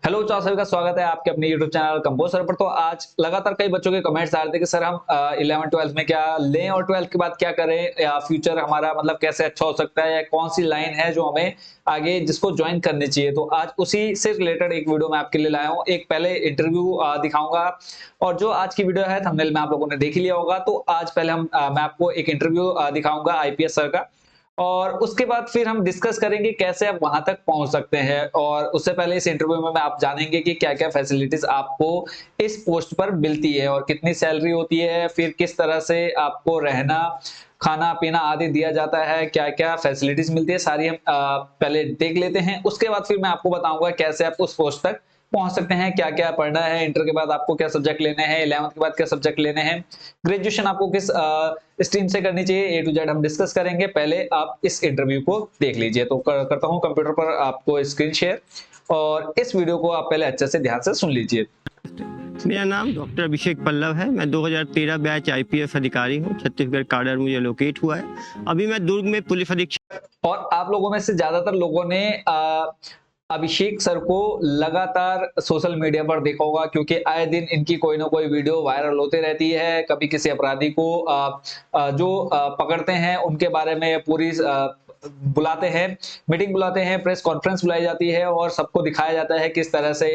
Hello, चार सभी का स्वागत है आपके अपने यूट्यूब चैनल कंपोज सर पर। तो आज लगातार कई बच्चों के कमेंट्स आ रहे थे कि सर हम 11th 12th में क्या लें और 12th के बाद क्या करें, या फ्यूचर हमारा मतलब कैसे अच्छा हो सकता है, या कौन सी लाइन है जो हमें आगे जिसको ज्वाइन करनी चाहिए। तो आज उसी से रिलेटेड एक वीडियो मैं आपके लिए लाया हूँ। एक पहले इंटरव्यू दिखाऊंगा, और जो आज की वीडियो है थंबनेल में आप लोगों ने देख ही लिया होगा। तो आज पहले मैं आपको एक इंटरव्यू दिखाऊंगा आईपीएस सर का, और उसके बाद फिर हम डिस्कस करेंगे कैसे आप वहां तक पहुंच सकते हैं। और उससे पहले इस इंटरव्यू में आप जानेंगे कि क्या-क्या फैसिलिटीज आपको इस पोस्ट पर मिलती है और कितनी सैलरी होती है, फिर किस तरह से आपको रहना, खाना-पीना आदि दिया जाता है, क्या-क्या फैसिलिटीज मिलती है, सारी हम पहले देख लेते हैं। उसके बाद फिर मैं आपको बताऊंगा कैसे आप उस पोस्ट तक पहुंच सकते हैं, क्या-क्या पढ़ना है, इंटर के बाद आपको क्या सब्जेक्ट लेने हैं, 11th के बाद क्या सब्जेक्ट लेने हैं, ग्रेजुएशन आपको किस स्ट्रीम से करनी चाहिए, ए टू जेड हम डिस्कस करेंगे। पहले आप इस इंटरव्यू को देख लीजिए। तो करता हूं कंप्यूटर पर आपको स्क्रीन शेयर, और इस वीडियो को आप पहले अच्छे से ध्यान से सुन लीजिए। मेरा नाम डॉक्टर अभिषेक पल्लव है। मैं 2013 बैच आईपीएस अधिकारी हूँ। छत्तीसगढ़ काडर मुझे लोकेट हुआ है। अभी मैं दुर्ग में पुलिस अधीक्षक। और आप लोगों में से ज्यादातर लोगों ने अभिषेक सर को लगातार सोशल मीडिया पर देखा होगा, क्योंकि आए दिन इनकी कोई ना कोई वीडियो वायरल होती रहती है। कभी किसी अपराधी को जो पकड़ते हैं उनके बारे में पूरी बुलाते हैं, मीटिंग बुलाते हैं, प्रेस कॉन्फ्रेंस बुलाई जाती है, और सबको दिखाया जाता है किस तरह से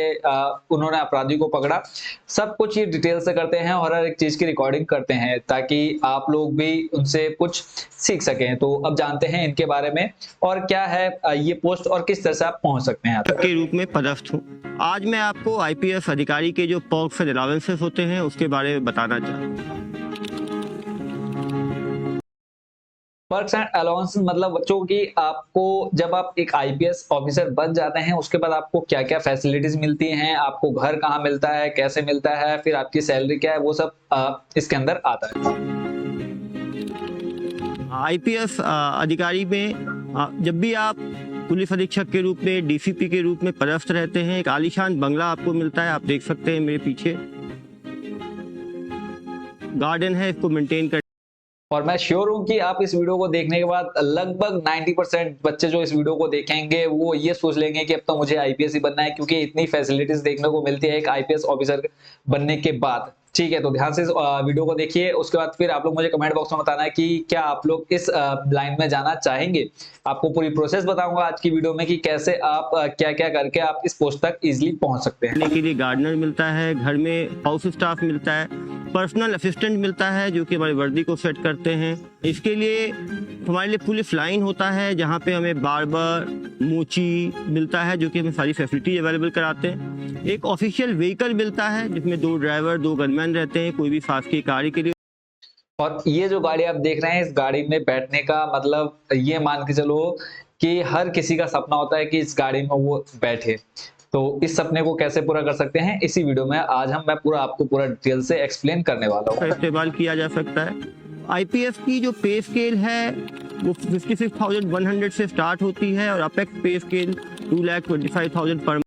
उन्होंने अपराधी को पकड़ा। सब कुछ ये डिटेल से करते हैं और हर एक चीज की रिकॉर्डिंग करते हैं, ताकि आप लोग भी उनसे कुछ सीख सकें। तो अब जानते हैं इनके बारे में, और क्या है ये पोस्ट, और किस तरह से आप पहुंच सकते हैं यहाँ तक। के रूप में पदस्थ हूँ। आज मैं आपको आईपीएस अधिकारी के जो पर्क्स एंड अलाउंसेस होते हैं उसके बारे में बताना चाहता हूँ। पर्क्स एंड अलाउंस मतलब बच्चों की, आपको जब आप एक आईपीएस ऑफिसर बन जाते हैं उसके बाद आपको क्या-क्या फैसिलिटीज मिलती हैं, आपको घर कहाँ मिलता है, कैसे मिलता है, फिर आपकी सैलरी क्या है, वो सब इसके अंदर आता है। आईपीएस अधिकारी में जब भी आप पुलिस अधीक्षक के रूप में, डीसीपी के रूप में पदस्थ रहते हैं, एक आलीशान बंगला आपको मिलता है। आप देख सकते हैं मेरे पीछे गार्डन है, इसको मेंटेन कर। और मैं श्योर हूं कि आप इस वीडियो को देखने के बाद लगभग 90% बच्चे जो इस वीडियो को देखेंगे वो ये सोच लेंगे कि अब तो मुझे आईपीएस ही बनना है, क्योंकि इतनी फैसिलिटीज देखने को मिलती है एक आईपीएस ऑफिसर बनने के बाद। ठीक है, तो ध्यान से इस वीडियो को देखिए। उसके बाद फिर आप लोग मुझे कमेंट बॉक्स में बताना है कि क्या आप लोग इस लाइन में जाना चाहेंगे। आपको पूरी प्रोसेस बताऊंगा आज की वीडियो में कि कैसे आप क्या-क्या करके आप इस पोस्ट तक इजीली पहुंच सकते हैं। के लिए गार्डनर मिलता है, घर में हाउस स्टाफ मिलता है, पर्सनल असिस्टेंट मिलता है जो कि हमारी वर्दी को सेट करते हैं। इसके लिए हमारे लिए पुलिस लाइन होता है जहाँ पे हमें बार्बर, मोची मिलता है जो कि हमें सारी फैसिलिटी अवेलेबल कराते हैं। एक ऑफिशियल व्हीकल मिलता है जिसमें 2 ड्राइवर 2 गनमैन रहते हैं कोई भी शासकीय कार्य के लिए। और ये जो गाड़ी आप देख रहे हैं, इस गाड़ी में बैठने का मतलब ये मान के चलो कि हर किसी का सपना होता है कि इस गाड़ी में वो बैठे। तो इस सपने को कैसे पूरा कर सकते हैं, इसी वीडियो में आज मैं पूरा आपको पूरा डिटेल से एक्सप्लेन करने वाला हूँ। इस्तेमाल किया जा सकता है। आईपीएस की जो पे स्केल है वो 56,100 से स्टार्ट होती है और अपेक्स पे स्केल 2,25,000 पर।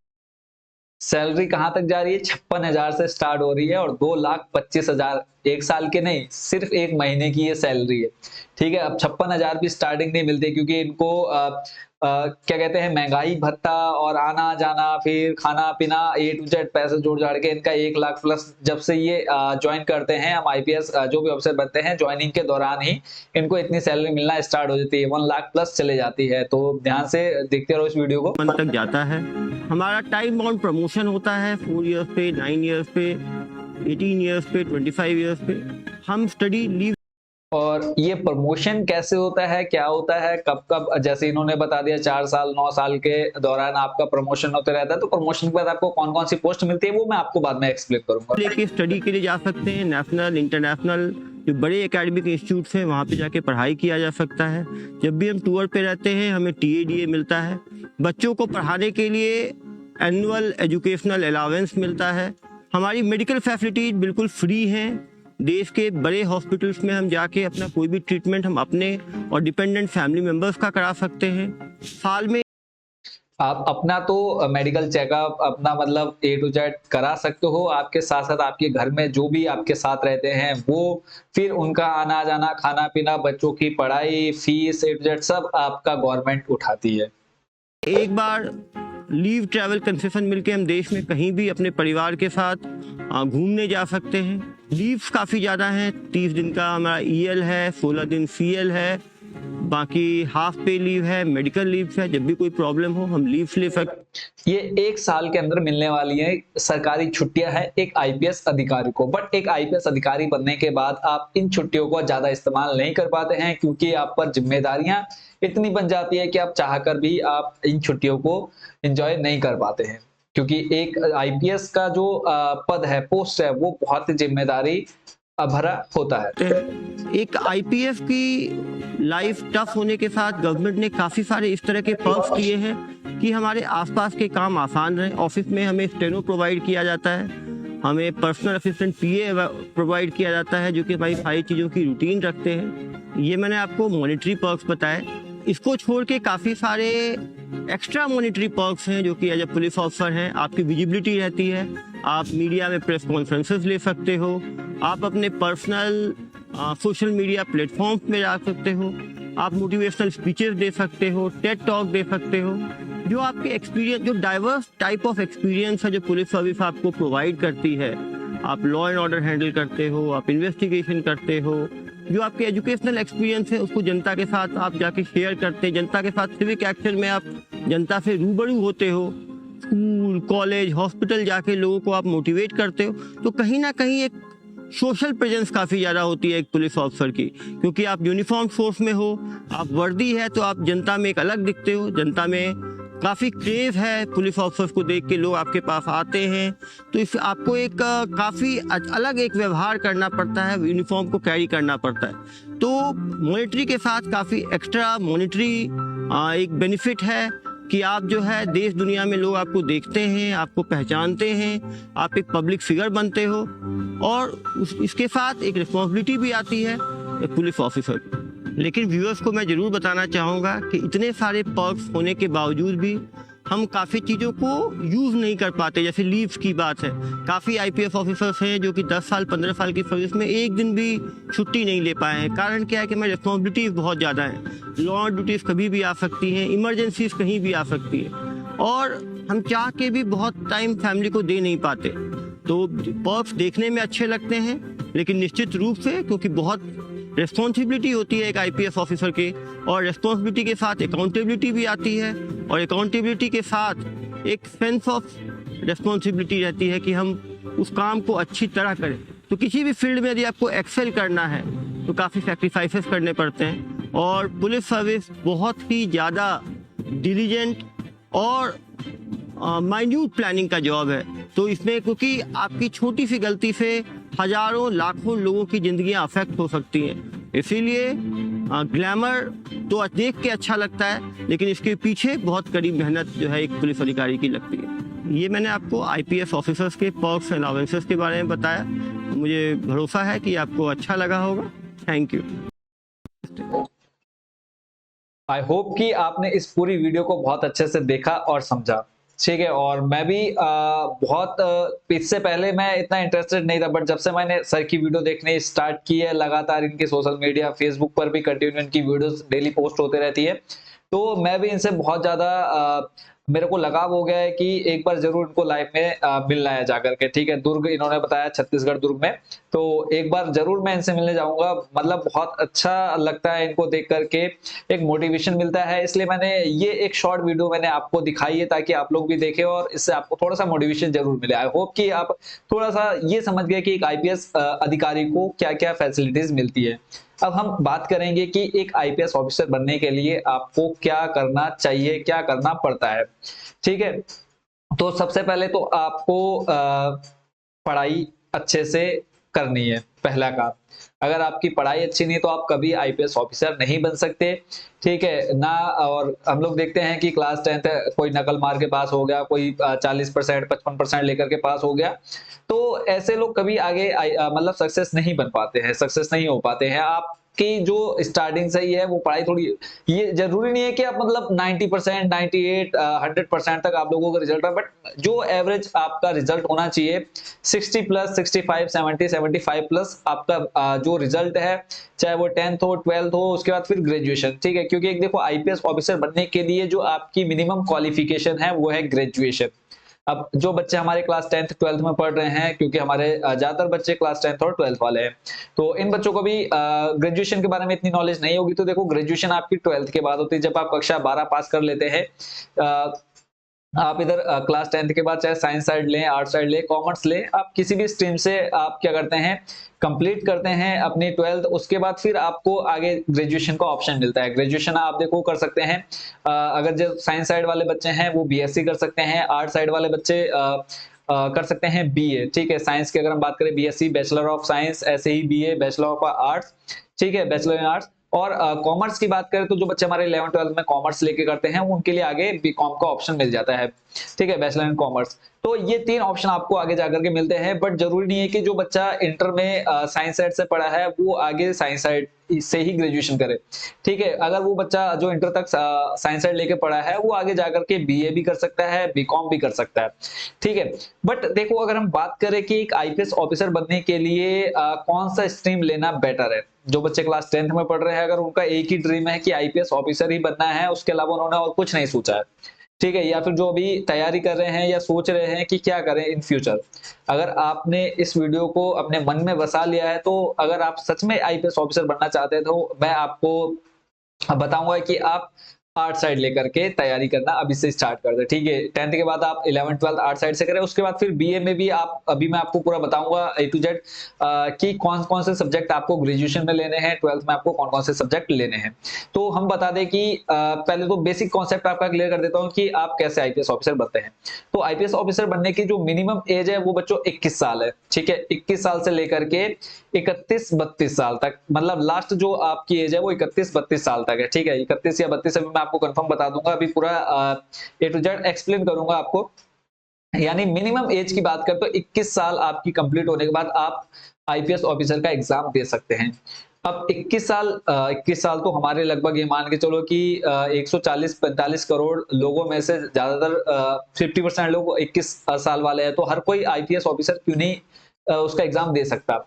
सैलरी कहां तक जा रही है? 56,000 से स्टार्ट हो रही है, और 2,25,000 एक साल के नहीं, सिर्फ एक महीने की ये सैलरी है। ठीक है, अब 56,000 भी स्टार्टिंग नहीं मिलती, क्योंकि इनको क्या कहते हैं, महंगाई भत्ता और आना जाना, फिर खाना पीना, ए टू जेड पैसे जोड़ जाड़ के इनका 1 लाख प्लस। जब से ये ज्वाइन करते हैं, हम आईपीएस जो भी अफसर बनते हैं, ज्वाइनिंग के दौरान ही इनको इतनी सैलरी मिलना स्टार्ट हो जाती है, 1 लाख प्लस चले जाती है। तो ध्यान से देखते रहो इस वीडियो को। तक जाता है। हमारा टाइम बाउंड प्रमोशन होता है 4 इयर्स पे, 9 इयर्स पे, 18 इयर्स पे, 25 इयर्स पे। हम स्टडी लीव। और ये प्रमोशन कैसे होता है, क्या होता है, कब कब, जैसे इन्होंने बता दिया 4 साल 9 साल के दौरान आपका प्रमोशन होते रहता है। तो प्रमोशन के बाद आपको कौन कौन सी पोस्ट मिलती है वो मैं आपको बाद में एक्सप्लेन करूंगा। लेके स्टडी के लिए जा सकते हैं। नेशनल, इंटरनेशनल जो बड़े एकेडमिक इंस्टीट्यूट हैं वहाँ पे जाके पढ़ाई किया जा सकता है। जब भी हम टूर पे रहते हैं हमें टीएडीए मिलता है। बच्चों को पढ़ाने के लिए एनुअल एजुकेशनल अलाउंस मिलता है। हमारी मेडिकल फैसिलिटीज बिल्कुल फ्री हैं। देश के बड़े हॉस्पिटल्स में हम जाके अपना कोई भी ट्रीटमेंट हम अपने और डिपेंडेंट फैमिली मेंबर्स का करा सकते हैं। साल में आप अपना तो मेडिकल चेकअप अपना मतलब ए टू जेड करा सकते हो, आपके साथ साथ आपके घर में जो भी आपके साथ रहते हैं वो, फिर उनका आना जाना, खाना पीना, बच्चों की पढ़ाई, फीस, ए टू जेड सब आपका गवर्नमेंट उठाती है। एक बार लीव ट्रैवल कंसेशन मिलके हम देश में कहीं भी अपने परिवार के साथ घूमने जा सकते हैं। लीव्स काफ़ी ज़्यादा हैं, 30 दिन का हमारा EL है, 16 दिन CL है, बाकी हाफ पे लीव है, मेडिकल लीव है। जब भी कोई प्रॉब्लम हो हम लीव ले सकते। ये 1 साल के अंदर मिलने वाली है सरकारी छुट्टियां हैं एक आईपीएस अधिकारी को। बट एक आईपीएस अधिकारी बनने के बाद आप इन छुट्टियों को ज्यादा इस्तेमाल नहीं कर पाते हैं, क्योंकि आप पर जिम्मेदारियां इतनी बन जाती है कि आप चाहकर भी आप इन छुट्टियों को एंजॉय नहीं कर पाते हैं। क्योंकि एक आईपीएस का जो पद है, पोस्ट है, वो बहुत ही जिम्मेदारी भरा होता है। एक आईपीएस की लाइफ टफ होने के साथ गवर्नमेंट ने काफ़ी सारे इस तरह के पर्क्स दिए हैं कि हमारे आसपास के काम आसान रहे। ऑफिस में हमें स्टेनो प्रोवाइड किया जाता है, हमें पर्सनल असिस्टेंट PA प्रोवाइड किया जाता है, जो कि हमारी सारी चीज़ों की रूटीन रखते हैं। ये मैंने आपको मॉनिटरी पर्क्स बताए। इसको छोड़ के काफ़ी सारे एक्स्ट्रा मॉनिटरी पर्क्स हैं, जो कि एज ए पुलिस ऑफिसर हैं आपकी विजिबिलिटी रहती है, आप मीडिया में प्रेस कॉन्फ्रेंसेस ले सकते हो, आप अपने पर्सनल सोशल मीडिया प्लेटफॉर्म्स में जा सकते हो, आप मोटिवेशनल स्पीचेस दे सकते हो, टेड टॉक दे सकते हो। जो आपके एक्सपीरियंस, जो डाइवर्स टाइप ऑफ एक्सपीरियंस है जो पुलिस सर्विस आपको प्रोवाइड करती है, आप लॉ एंड ऑर्डर हैंडल करते हो, आप इन्वेस्टिगेशन करते हो, जो आपके एजुकेशनल एक्सपीरियंस है उसको जनता के साथ आप जाके शेयर करते हैं, जनता के साथ सिविक एक्शन में आप जनता से रूबरू होते हो, स्कूल कॉलेज हॉस्पिटल जाके लोगों को आप मोटिवेट करते हो, तो कहीं ना कहीं एक सोशल प्रेजेंस काफ़ी ज़्यादा होती है एक पुलिस ऑफिसर की। क्योंकि आप यूनिफॉर्म फोर्स में हो, आप वर्दी है, तो आप जनता में एक अलग दिखते हो, जनता में काफ़ी क्रेज़ है पुलिस ऑफिसर्स को देख के, लोग आपके पास आते हैं, तो इस आपको एक काफ़ी अलग एक व्यवहार करना पड़ता है, यूनिफॉर्म को कैरी करना पड़ता है। तो मॉनिटरी के साथ काफ़ी एक्स्ट्रा मॉनिटरी एक बेनिफिट है कि आप जो है देश दुनिया में लोग आपको देखते हैं, आपको पहचानते हैं, आप एक पब्लिक फिगर बनते हो, और इसके साथ एक रिस्पॉन्सिबिलिटी भी आती है एक पुलिस ऑफिसर की। लेकिन व्यूअर्स को मैं ज़रूर बताना चाहूँगा कि इतने सारे पर्क्स होने के बावजूद भी हम काफ़ी चीज़ों को यूज़ नहीं कर पाते। जैसे लीव्स की बात है, काफ़ी IPS ऑफिसर्स हैं जो कि 10 साल 15 साल की सर्विस में एक दिन भी छुट्टी नहीं ले पाए हैं। कारण क्या है कि हमारी रिस्पॉन्सिबिलिटीज़ बहुत ज़्यादा हैं, लॉ ड्यूटीज़ कभी भी आ सकती हैं, इमरजेंसीज कहीं भी आ सकती है, और हम चाह के भी बहुत टाइम फैमिली को दे नहीं पाते। तो पर्क्स देखने में अच्छे लगते हैं, लेकिन निश्चित रूप से क्योंकि बहुत रिस्पॉन्सिबिलिटी होती है एक IPS ऑफिसर के, और रिस्पॉन्सिबिलिटी के साथ अकाउंटेबिलिटी भी आती है, और अकाउंटेबिलिटी के साथ एक सेंस ऑफ रिस्पॉन्सिबिलिटी रहती है कि हम उस काम को अच्छी तरह करें। तो किसी भी फील्ड में यदि आपको एक्सेल करना है तो काफ़ी सैक्रिफाइसेस करने पड़ते हैं, और पुलिस सर्विस बहुत ही ज़्यादा डिलीजेंट और माइन्यूट प्लानिंग का जॉब है। तो इसमें क्योंकि आपकी छोटी सी गलती से हजारों लाखों लोगों की ज़िंदगियां अफेक्ट हो सकती हैं, इसीलिए ग्लैमर तो देख के अच्छा लगता है, लेकिन इसके पीछे बहुत कड़ी मेहनत जो है एक पुलिस अधिकारी की लगती है। ये मैंने आपको IPS ऑफिसर्स के पर्क्स एंड अलाउंसेस के बारे में बताया। मुझे भरोसा है कि आपको अच्छा लगा होगा। Thank you. आई होप कि आपने इस पूरी वीडियो को बहुत अच्छे से देखा और समझा, ठीक है। और मैं भी इससे पहले मैं इतना इंटरेस्टेड नहीं था, बट जब से मैंने सर की वीडियो देखने स्टार्ट की है, लगातार इनके सोशल मीडिया फेसबुक पर भी कंटिन्यू इनकी वीडियोस डेली पोस्ट होते रहती है, तो मैं भी इनसे बहुत ज्यादा मेरे को लगाव हो गया है कि एक बार जरूर इनको लाइफ में मिलना है जाकर के, ठीक है। दुर्ग इन्होंने बताया, छत्तीसगढ़ दुर्ग में, तो एक बार जरूर मैं इनसे मिलने जाऊंगा। मतलब बहुत अच्छा लगता है इनको देख करके, एक मोटिवेशन मिलता है, इसलिए मैंने ये एक शॉर्ट वीडियो मैंने आपको दिखाई है ताकि आप लोग भी देखें और इससे आपको थोड़ा सा मोटिवेशन जरूर मिले। आई होप कि आप थोड़ा सा ये समझ गए कि एक IPS अधिकारी को क्या क्या फैसिलिटीज मिलती है। अब हम बात करेंगे कि एक IPS ऑफिसर बनने के लिए आपको क्या करना चाहिए, क्या करना पड़ता है, ठीक है। तो सबसे पहले तो आपको पढ़ाई अच्छे से करनी है, पहला काम। अगर आपकी पढ़ाई अच्छी नहीं तो आप कभी IPS ऑफिसर नहीं बन सकते, ठीक है ना। और हम लोग देखते हैं कि क्लास 10th कोई नकल मार के पास हो गया, कोई 40% 55% लेकर के पास हो गया, तो ऐसे लोग कभी आगे मतलब सक्सेस नहीं बन पाते हैं, सक्सेस नहीं हो पाते हैं। आप आपकी जो स्टार्टिंग से ही है वो पढ़ाई थोड़ी, ये जरूरी नहीं है कि आप मतलब 90%, 98, 100% तक आप लोगों का रिजल्ट है, बट जो एवरेज आपका रिजल्ट होना चाहिए 60 प्लस, 65, 70, 75 प्लस आपका जो रिजल्ट है, चाहे वो 10th हो, 12th हो, उसके बाद फिर ग्रेजुएशन। ठीक है, क्योंकि एक देखो आईपीएस ऑफिसर बनने के लिए जो आपकी मिनिमम क्वालिफिकेशन है वो है ग्रेजुएशन। अब जो बच्चे हमारे क्लास 10th 12th में पढ़ रहे हैं, क्योंकि हमारे ज्यादातर बच्चे क्लास 10th और 12th वाले हैं, तो इन बच्चों को भी ग्रेजुएशन के बारे में इतनी नॉलेज नहीं होगी। तो देखो ग्रेजुएशन आपकी 12th के बाद होती है, जब आप कक्षा 12 पास कर लेते हैं। आप इधर क्लास 10th के बाद चाहे साइंस साइड लें, आर्ट साइड लें, कॉमर्स लें, आप किसी भी स्ट्रीम से आप क्या करते हैं, कंप्लीट करते हैं अपनी 12th, उसके बाद फिर आपको आगे ग्रेजुएशन का ऑप्शन मिलता है। ग्रेजुएशन आप देखो कर सकते हैं, अगर जो साइंस साइड वाले बच्चे हैं वो बीएससी कर सकते हैं, आर्ट साइड वाले बच्चे कर सकते हैं बीए। ठीक है, साइंस की अगर हम बात करें बीएससी बैचलर ऑफ साइंस, ऐसे ही बीए बैचलर ऑफ आर्ट्स। ठीक है, बैचलर इन आर्ट्स। और कॉमर्स की बात करें तो जो बच्चे हमारे 11th 12th में कॉमर्स लेके करते हैं उनके लिए आगे बीकॉम का ऑप्शन मिल जाता है। ठीक है, बैचलर इन कॉमर्स। तो ये 3 ऑप्शन आपको आगे जाकर के मिलते हैं, बट जरूरी नहीं है कि जो बच्चा इंटर में साइंस साइड से पढ़ा है वो आगे साइंस साइड से ही ग्रेजुएशन करे। ठीक है, अगर वो बच्चा जो इंटर तक साइंस साइड लेके पढ़ा है वो आगे जाकर के बीए भी कर सकता है, बीकॉम भी कर सकता है। ठीक है, बट देखो अगर हम बात करें कि एक आईपीएस ऑफिसर बनने के लिए कौन सा स्ट्रीम लेना बेटर है, जो बच्चे क्लास 10th में पढ़ रहे हैं, अगर उनका एक ही ड्रीम है कि आईपीएस ऑफिसर ही बनना है, उसके अलावा उन्होंने और कुछ नहीं सोचा है, ठीक है, या फिर जो अभी तैयारी कर रहे हैं या सोच रहे हैं कि क्या करें इन फ्यूचर, अगर आपने इस वीडियो को अपने मन में बसा लिया है, तो अगर आप सच में आईपीएस ऑफिसर बनना चाहते हैं तो मैं आपको बताऊंगा कि आप आर्ट साइड लेकर के तैयारी करना अभी से स्टार्ट कर दे। ठीक है, 10th के बाद आप 11th 12th आर्ट साइड से करें, उसके बाद फिर बीए में भी आप, अभी मैं आपको पूरा बताऊंगा A to Z कि कौन कौन से सब्जेक्ट आपको ग्रेजुएशन में लेने हैं, 12th में आपको कौन कौन से सब्जेक्ट लेने हैं। तो हम बता दें कि पहले तो बेसिक कॉन्सेप्ट आपका क्लियर कर देता हूँ कि आप कैसे आईपीएस ऑफिसर बनते हैं। तो आईपीएस ऑफिसर बनने की जो मिनिमम एज है वो बच्चों 21 साल है। ठीक है, 21 साल से लेकर के 31-32 साल तक, मतलब लास्ट जो आपकी एज है वो 31-32 साल तक है। ठीक है, 31 या 32 अभी मैं आपको कंफर्म बता दूंगा, अभी पूरा A to Z एक्सप्लेन करूंगा आपको। यानी मिनिमम एज की बात करें तो 21 साल आपकी कंप्लीट होने के बाद आप आईपीएस ऑफिसर का एग्जाम दे सकते हैं। अब 21 साल तो हमारे लगभग ये मान के चलो कि 140-45 करोड़ लोगों में से ज्यादातर 50% लोग 21 साल वाले हैं, तो हर कोई आईपीएस ऑफिसर क्यों नहीं उसका एग्जाम दे सकता।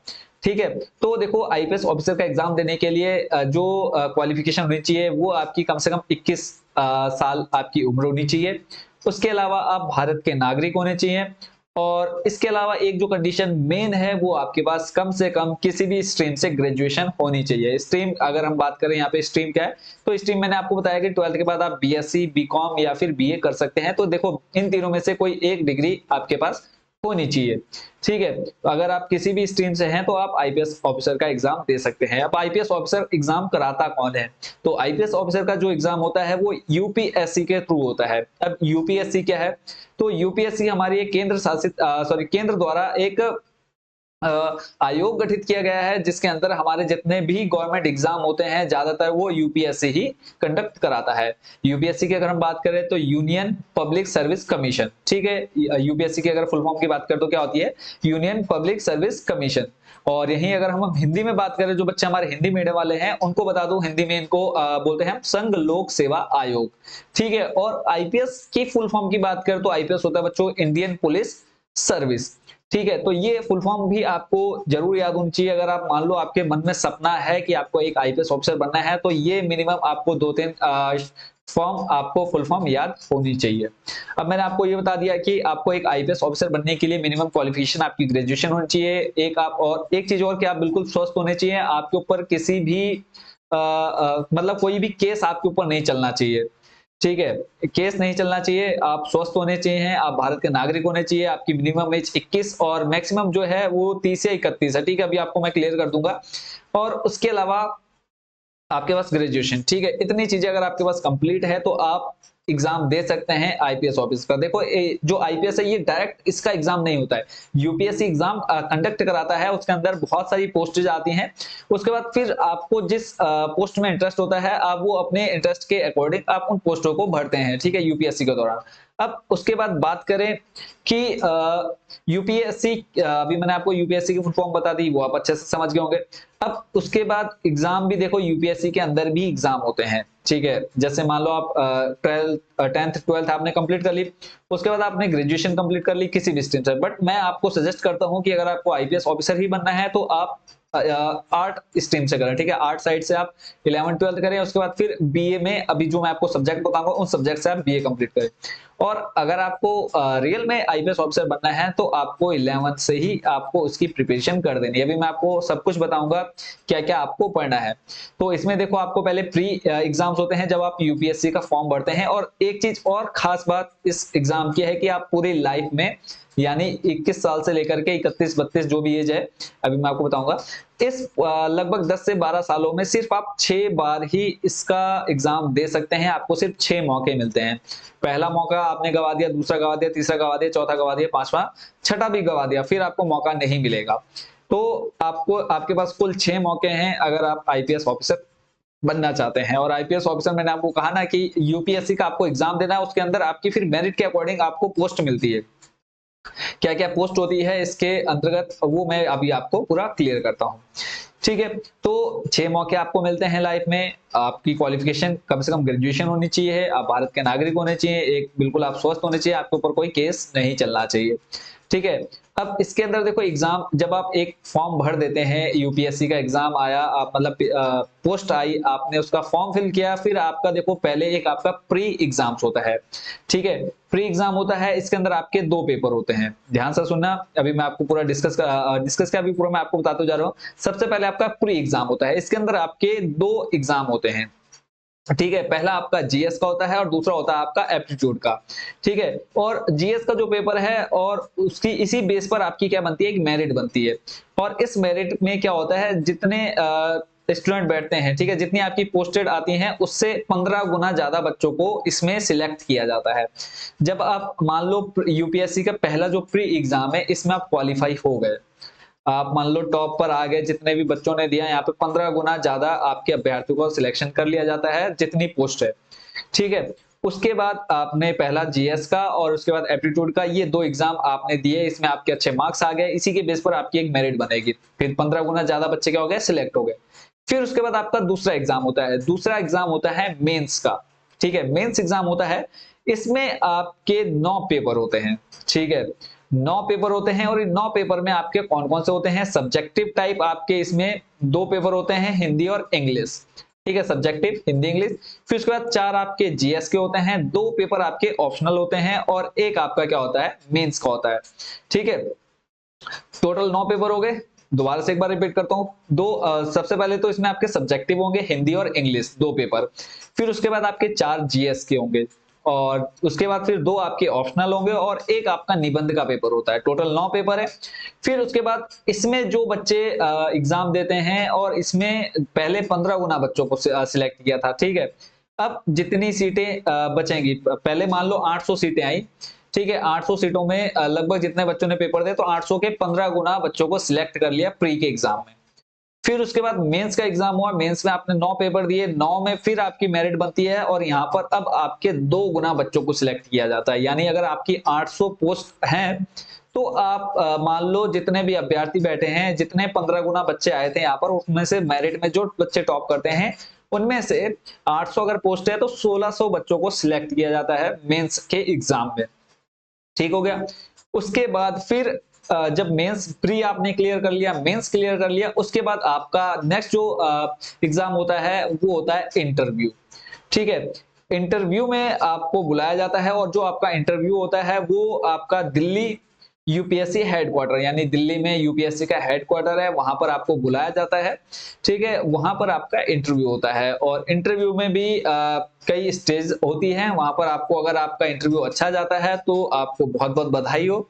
ठीक है, तो देखो आईपीएस ऑफिसर का एग्जाम देने के लिए जो क्वालिफिकेशन होनी चाहिए वो आपकी कम से कम 21 साल आपकी उम्र होनी चाहिए। उसके अलावा आप भारत के नागरिक होने चाहिए, और इसके अलावा एक जो कंडीशन मेन है वो आपके पास कम से कम किसी भी स्ट्रीम से ग्रेजुएशन होनी चाहिए। स्ट्रीम अगर हम बात करें यहाँ पे स्ट्रीम क्या है, तो स्ट्रीम मैंने आपको बताया कि 12th के बाद आप बीएससी, बीकॉम या फिर बीए कर सकते हैं। तो देखो इन तीनों में से कोई एक डिग्री आपके पास होनी चाहिए। ठीक है, तो अगर आप किसी भी स्ट्रीम से हैं तो आप आईपीएस ऑफिसर का एग्जाम दे सकते हैं। अब आईपीएस ऑफिसर एग्जाम कराता कौन है, तो आईपीएस ऑफिसर का जो एग्जाम होता है वो यूपीएससी के थ्रू होता है। अब यूपीएससी क्या है, तो यूपीएससी हमारी एक केंद्र द्वारा एक आयोग गठित किया गया है, जिसके अंदर हमारे जितने भी गवर्नमेंट एग्जाम होते हैं ज्यादातर वो यूपीएससी ही कंडक्ट कराता है। यूपीएससी की अगर हम बात करें तो यूनियन पब्लिक सर्विस कमीशन। ठीक है, यूपीएससी की अगर फुल फॉर्म की बात करें तो क्या होती है, यूनियन पब्लिक सर्विस कमीशन। और यही अगर हम हिंदी में बात करें, जो बच्चे हमारे हिंदी मीडियम वाले हैं उनको बता दूं, हिंदी में इनको बोलते हैं हम संघ लोक सेवा आयोग। ठीक है, और आईपीएस की फुल फॉर्म की बात करें तो आईपीएस होता है बच्चों इंडियन पुलिस सर्विस। ठीक है, तो ये फुल फॉर्म भी आपको जरूर याद होनी चाहिए। अगर आप मान लो आपके मन में सपना है कि आपको एक आईपीएस ऑफिसर बनना है, तो ये मिनिमम आपको 2-3 फॉर्म, आपको फुल फॉर्म याद होनी चाहिए। अब मैंने आपको ये बता दिया कि आपको एक आईपीएस ऑफिसर बनने के लिए मिनिमम क्वालिफिकेशन आपकी ग्रेजुएशन होनी चाहिए। एक चीज और कि आप बिल्कुल स्वस्थ होने चाहिए, आपके ऊपर किसी भी मतलब कोई भी केस आपके ऊपर नहीं चलना चाहिए। ठीक है, केस नहीं चलना चाहिए, आप स्वस्थ होने चाहिए, आप भारत के नागरिक होने चाहिए, आपकी मिनिमम एज 21 और मैक्सिमम जो है वो 30 या 31 है। ठीक है, अभी आपको मैं क्लियर कर दूंगा। और उसके अलावा आपके पास ग्रेजुएशन। ठीक है, इतनी चीजें अगर आपके पास कंप्लीट है तो आप एग्जाम दे सकते हैं आईपीएस ऑफिस का। देखो जो आईपीएस है ये डायरेक्ट इसका एग्जाम नहीं होता है, यूपीएससी एग्जाम कंडक्ट कराता है, उसके अंदर बहुत सारी पोस्टेज आती हैं। उसके बाद फिर आपको जिस पोस्ट में इंटरेस्ट होता है, आप वो अपने इंटरेस्ट के अकॉर्डिंग आप उन पोस्टों को भरते हैं। ठीक है, यूपीएससी के दौरान अब उसके बाद बात करें कि यूपीएससी, अभी मैंने आपको यूपीएससी की फुल फॉर्म बता दी, वो आप अच्छे से समझ गए होंगे। अब उसके बाद एग्जाम भी देखो, यूपीएससी के अंदर भी एग्जाम होते हैं, ठीक है। जैसे मान लो आप 10th 12th आपने कंप्लीट कर ली, उसके बाद आपने ग्रेजुएशन कंप्लीट कर ली किसी भी स्ट्रीम से, बट मैं आपको सजेस्ट करता हूं कि अगर आपको आईपीएस ऑफिसर ही बनना है तो आप आर्ट स्ट्रीम से करें, ठीक है। आर्ट साइड से आप 11 12 करें, उसके बाद फिर बीए में अभी जो मैं आपको सब्जेक्ट बताऊंगा उन सब्जेक्ट से आप बीए कंप्लीट करें। और अगर आपको रियल में आईपीएस ऑफिसर बनना है तो आपको 11 से ही आपको उसकी प्रिपरेशन कर देनी है। अभी मैं आपको सब कुछ बताऊंगा क्या क्या आपको पढ़ना है। तो इसमें देखो, आपको पहले प्री एग्जाम्स होते हैं जब आप यूपीएससी का फॉर्म भरते हैं। और एक चीज और खास बात इस एग्जाम की है कि आप पूरी लाइफ में, यानी 21 साल से लेकर के 31 32 जो भी एज है, अभी मैं आपको बताऊंगा, इस लगभग 10 से 12 सालों में सिर्फ आप 6 बार ही इसका एग्जाम दे सकते हैं। आपको सिर्फ 6 मौके मिलते हैं। पहला मौका आपने गवा दिया, दूसरा गवा दिया, तीसरा गवा दिया, चौथा गवा दिया, पांचवा छठा भी गवा दिया, फिर आपको मौका नहीं मिलेगा। तो आपको, आपके पास कुल 6 मौके हैं अगर आप आईपीएस ऑफिसर बनना चाहते हैं। और आईपीएस ऑफिसर, मैंने आपको कहा ना कि यूपीएससी का आपको एग्जाम देना है, उसके अंदर आपकी फिर मेरिट के अकॉर्डिंग आपको पोस्ट मिलती है। क्या क्या पोस्ट होती है इसके अंतर्गत, वो मैं अभी आपको पूरा क्लियर करता हूं, ठीक है। तो 6 मौके आपको मिलते हैं लाइफ में। आपकी क्वालिफिकेशन कम से कम ग्रेजुएशन होनी चाहिए, आप भारत के नागरिक होने चाहिए, एक बिल्कुल आप स्वस्थ होने चाहिए, आपके ऊपर कोई केस नहीं चलना चाहिए, ठीक है। अब इसके अंदर देखो, एग्जाम जब आप एक फॉर्म भर देते हैं, यूपीएससी का एग्जाम आया, आप मतलब पोस्ट आई, आपने उसका फॉर्म फिल किया, फिर आपका देखो पहले एक आपका प्री एग्जाम्स होता है, ठीक है। प्री एग्जाम होता है, इसके अंदर आपके 2 पेपर होते हैं, ध्यान से सुनना। अभी मैं आपको पूरा डिस्कस का भी पूरा मैं आपको बताते जा रहा हूँ। सबसे पहले आपका प्री एग्जाम होता है, इसके अंदर आपके 2 एग्जाम होते हैं, ठीक है। पहला आपका जीएस का होता है और दूसरा होता है आपका एप्टीट्यूड का, ठीक है। और जीएस का जो पेपर है, और उसकी इसी बेस पर आपकी क्या बनती है, एक मेरिट बनती है। और इस मेरिट में क्या होता है, जितने स्टूडेंट बैठते हैं, ठीक है, जितनी आपकी पोस्टेड आती हैं उससे 15 गुना ज्यादा बच्चों को इसमें सिलेक्ट किया जाता है। जब आप मान लो यूपीएससी का पहला जो प्री एग्जाम है, इसमें आप क्वालिफाई हो गए, आप मान लो टॉप पर आ गए, जितने भी बच्चों ने दिया, यहाँ पे 15 गुना ज्यादा आपके अभ्यर्थियों को सिलेक्शन कर लिया जाता है जितनी पोस्ट है, ठीक है। उसके बाद आपने पहला जीएस का और उसके बाद एप्टीट्यूड का, ये 2 एग्जाम आपने दिए, इसमें आपके अच्छे मार्क्स आ गए, इसी के बेस पर आपकी एक मेरिट बनेगी, फिर 15 गुना ज्यादा बच्चे क्या हो गए, सिलेक्ट हो गए। फिर उसके बाद आपका दूसरा एग्जाम होता है, दूसरा एग्जाम होता है मेंस का, ठीक है। मेंस एग्जाम होता है, इसमें आपके 9 पेपर होते हैं, ठीक है। 9 पेपर होते हैं, और इन 9 पेपर में आपके कौन कौन से होते हैं, सब्जेक्टिव टाइप आपके इसमें 2 पेपर होते हैं, हिंदी और इंग्लिश, ठीक है, सब्जेक्टिव हिंदी इंग्लिश। फिर उसके बाद 4 आपके जीएस के होते हैं, 2 पेपर आपके ऑप्शनल होते हैं, और एक आपका क्या होता है, मेंस का होता है, ठीक है। टोटल 9 पेपर हो गए। दोबारा से एक बार रिपीट करता हूं, सबसे पहले तो इसमें आपके सब्जेक्टिव होंगे, हिंदी और इंग्लिश 2 पेपर। फिर उसके बाद आपके 4 जीएस के होंगे, और उसके बाद फिर 2 आपके ऑप्शनल होंगे, और एक आपका निबंध का पेपर होता है। टोटल 9 पेपर है। फिर उसके बाद इसमें जो बच्चे एग्जाम देते हैं, और इसमें पहले 15 गुना बच्चों को सिलेक्ट किया था, ठीक है। अब जितनी सीटें बचेंगी, पहले मान लो 800 सीटें आई, ठीक है। 800 सीटों में लगभग जितने बच्चों ने पेपर दिए, तो 800 के 15 गुना बच्चों को सिलेक्ट कर लिया प्री के एग्जाम में। फिर उसके बाद मेंस का एग्जाम हुआ, मेंस में आपने 9 पेपर दिए, 9 में फिर आपकी मेरिट बनती है, और यहाँ पर अब आपके 2 गुना बच्चों को सिलेक्ट किया जाता है। यानी अगर आपकी 800 पोस्ट हैं, तो आप मान लो जितने भी अभ्यर्थी बैठे हैं, जितने 15 गुना बच्चे आए थे यहाँ पर, उसमें से मेरिट में जो बच्चे टॉप करते हैं, उनमें से 800 अगर पोस्ट है तो 1600 बच्चों को सिलेक्ट किया जाता है मेंस के एग्जाम में, ठीक हो गया। उसके बाद फिर जब मेंस प्री आपने क्लियर कर लिया, मेंस क्लियर कर लिया, उसके बाद आपका नेक्स्ट जो एग्जाम होता है वो होता है इंटरव्यू, ठीक है। इंटरव्यू में आपको बुलाया जाता है, और जो आपका इंटरव्यू होता है वो आपका दिल्ली यूपीएससी हेडक्वार्टर, यानी दिल्ली में यूपीएससी का हेडक्वार्टर है, वहां पर आपको बुलाया जाता है, ठीक है। वहां पर आपका इंटरव्यू होता है, और इंटरव्यू में भी कई स्टेज होती है। वहां पर आपको, अगर आपका इंटरव्यू अच्छा जाता है तो आपको बहुत बहुत बधाई हो,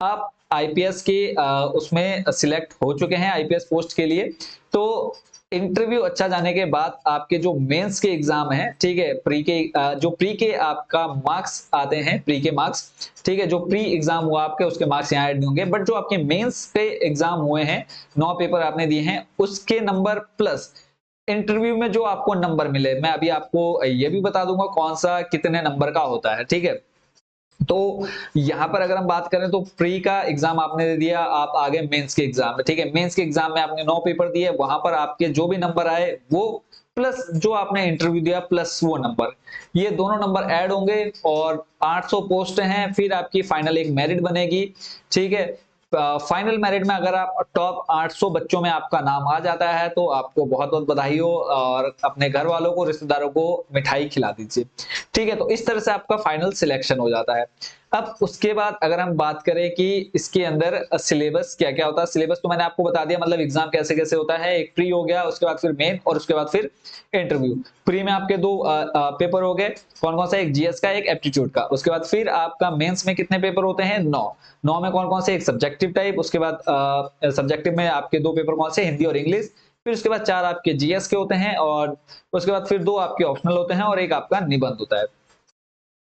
आप आईपीएस के उसमें सिलेक्ट हो चुके हैं, आईपीएस पोस्ट के लिए। तो इंटरव्यू अच्छा जाने के बाद आपके जो मेंस के एग्जाम है, ठीक है, प्री के जो प्री के आपका मार्क्स आते हैं, प्री के मार्क्स, ठीक है, जो प्री एग्जाम हुआ आपके उसके मार्क्स यहाँ ऐड नहीं होंगे, बट जो आपके मेंस पे एग्जाम हुए हैं, 9 पेपर आपने दिए हैं, उसके नंबर प्लस इंटरव्यू में जो आपको नंबर मिले, मैं अभी आपको ये भी बता दूंगा कौन सा कितने नंबर का होता है, ठीक है। तो यहाँ पर अगर हम बात करें तो प्री का एग्जाम आपने दे दिया, आप आगे मेंस के एग्जाम में, ठीक है। मेंस के एग्जाम में आपने 9 पेपर दिए, वहां पर आपके जो भी नंबर आए वो प्लस जो आपने इंटरव्यू दिया प्लस वो नंबर, ये दोनों नंबर ऐड होंगे और 800 पोस्ट हैं, फिर आपकी फाइनल एक मेरिट बनेगी, ठीक है। फाइनल मेरिट में अगर आप टॉप 800 बच्चों में आपका नाम आ जाता है तो आपको बहुत बहुत बधाई हो, और अपने घर वालों को, रिश्तेदारों को मिठाई खिला दीजिए, ठीक है। तो इस तरह से आपका फाइनल सिलेक्शन हो जाता है। अब उसके बाद अगर हम बात करें कि इसके अंदर सिलेबस क्या क्या होता है, सिलेबस तो मैंने आपको बता दिया, मतलब एग्जाम कैसे कैसे होता है। एक प्री हो गया, उसके बाद फिर मेन, और उसके बाद फिर इंटरव्यू। प्री में आपके दो पेपर हो गए, कौन कौन सा, एक जीएस का, एक एप्टीट्यूड का। उसके बाद फिर आपका मेंस में कितने पेपर होते हैं, 9 में कौन कौन से, एक सब्जेक्टिव टाइप, उसके बाद सब्जेक्टिव में आपके 2 पेपर कौन से, हिंदी और इंग्लिश। फिर उसके बाद 4 आपके जीएस के होते हैं, और उसके बाद फिर 2 आपके ऑप्शनल होते हैं, और एक आपका निबंध होता है,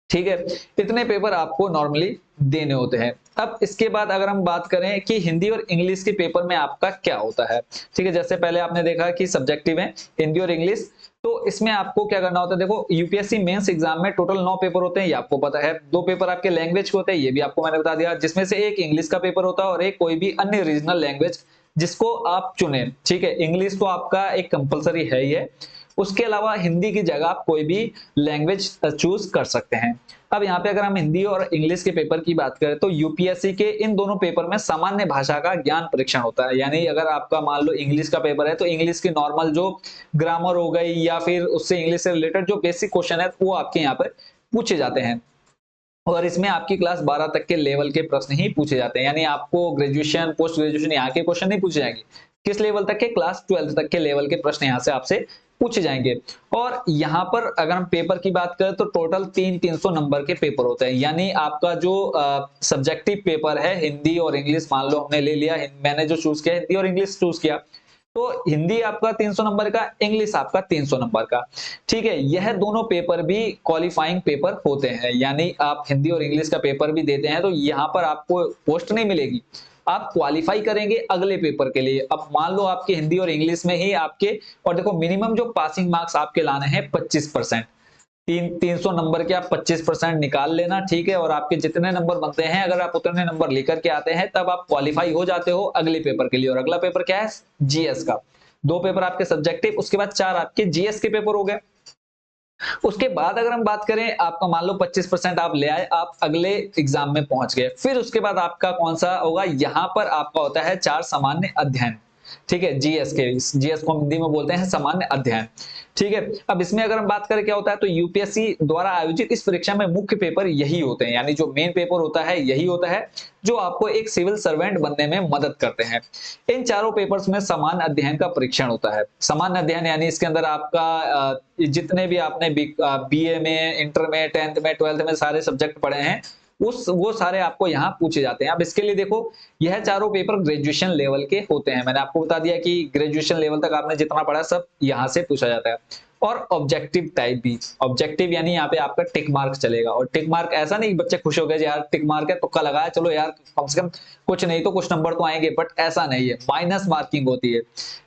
ठीक है। इतने पेपर आपको नॉर्मली देने होते हैं। अब इसके बाद अगर हम बात करें कि हिंदी और इंग्लिश के पेपर में आपका क्या होता है, ठीक है। जैसे पहले आपने देखा कि सब्जेक्टिव है हिंदी और इंग्लिश, तो इसमें आपको क्या करना होता है, देखो यूपीएससी मेंस एग्जाम में टोटल 9 पेपर होते हैं, ये आपको पता है। 2 पेपर आपके लैंग्वेज के होते हैं, ये भी आपको मैंने बता दिया, जिसमें से एक इंग्लिश का पेपर होता है और एक कोई भी अन्य रीजनल लैंग्वेज जिसको आप चुने, ठीक है। इंग्लिश तो आपका एक कंपलसरी है ही है, उसके अलावा हिंदी की जगह आप कोई भी लैंग्वेज चूज कर सकते हैं। अब यहाँ पे अगर हम हिंदी और इंग्लिश के पेपर की बात करें तो यूपीएससी के इन दोनों पेपर में सामान्य भाषा का ज्ञान परीक्षण होता है। यानी अगर आपका मान लो इंग्लिश का पेपर है तो इंग्लिश की नॉर्मल जो ग्रामर हो गई या फिर उससे इंग्लिश से रिलेटेड जो बेसिक क्वेश्चन है वो आपके यहाँ पर पूछे जाते हैं, और इसमें आपकी क्लास 12 तक के लेवल के प्रश्न ही पूछे जाते हैं। यानी आपको ग्रेजुएशन, पोस्ट ग्रेजुएशन यहाँ के क्वेश्चन नहीं पूछे जाएंगे, किस लेवल तक के, क्लास 12 तक के लेवल के प्रश्न यहाँ से आपसे पूछे जाएंगे। और यहाँ पर अगर हम पेपर की बात करें तो टोटल 300 नंबर के पेपर होते हैं। यानी आपका जो सब्जेक्टिव पेपर है हिंदी और इंग्लिश, मान लो हमने ले लिया, मैंने जो चूज किया हिंदी और इंग्लिश चूज किया, तो हिंदी आपका 300 नंबर का, इंग्लिश आपका 300 नंबर का, ठीक है। यह दोनों पेपर भी क्वालिफाइंग पेपर होते हैं, यानी आप हिंदी और इंग्लिश का पेपर भी देते हैं तो यहाँ पर आपको पोस्ट नहीं मिलेगी, आप क्वालिफाई करेंगे अगले पेपर के लिए। अब मान लो आपके हिंदी और इंग्लिश में ही आपके, और देखो मिनिमम जो पासिंग मार्क्स आपके लाने हैं 25%, 300 नंबर के आप 25% निकाल लेना, ठीक है। और आपके जितने नंबर बनते हैं, अगर आप उतने नंबर लेकर के आते हैं तब आप क्वालिफाई हो जाते हो अगले पेपर के लिए। और अगला पेपर क्या है, जीएस का। 2 पेपर आपके सब्जेक्टिव, उसके बाद 4 आपके जीएस के पेपर हो गए। उसके बाद अगर हम बात करें, आपका मान लो 25% आप ले आए, आप अगले एग्जाम में पहुंच गए, फिर उसके बाद आपका कौन सा होगा, यहां पर आपका होता है 4 सामान्य अध्ययन, ठीक है। जीएस के, जीएस को हिंदी में बोलते हैं सामान्य अध्ययन, ठीक है। अब इसमें अगर हम बात करें क्या होता है, तो यूपीएससी द्वारा आयोजित इस परीक्षा में मुख्य पेपर यही होते हैं, यानी जो मेन पेपर होता है यही होता है, जो आपको एक सिविल सर्वेंट बनने में मदद करते हैं। इन चारों पेपर्स में सामान्य अध्ययन का परीक्षण होता है। सामान्य अध्ययन यानी इसके अंदर आपका जितने भी आपने बीए में, इंटर में, 10th में, 12th में सारे सब्जेक्ट पढ़े हैं, वो सारे आपको यहाँ पूछे जाते हैं। अब इसके लिए देखो, यह चारों पेपर ग्रेजुएशन लेवल के होते हैं। मैंने आपको बता दिया कि ग्रेजुएशन लेवल तक आपने जितना पढ़ा सब यहाँ से पूछा जाता है। और ऑब्जेक्टिव टाइप भी, ऑब्जेक्टिव यानी यहाँ पे आपका टिक मार्क चलेगा। और टिक मार्क ऐसा नहीं बच्चे खुश हो गए यार टिक मार्क है, तुक्का लगाया, चलो यार कम से कम कुछ नहीं तो कुछ नंबर तो आएंगे, बट ऐसा नहीं है, माइनस मार्किंग होती है।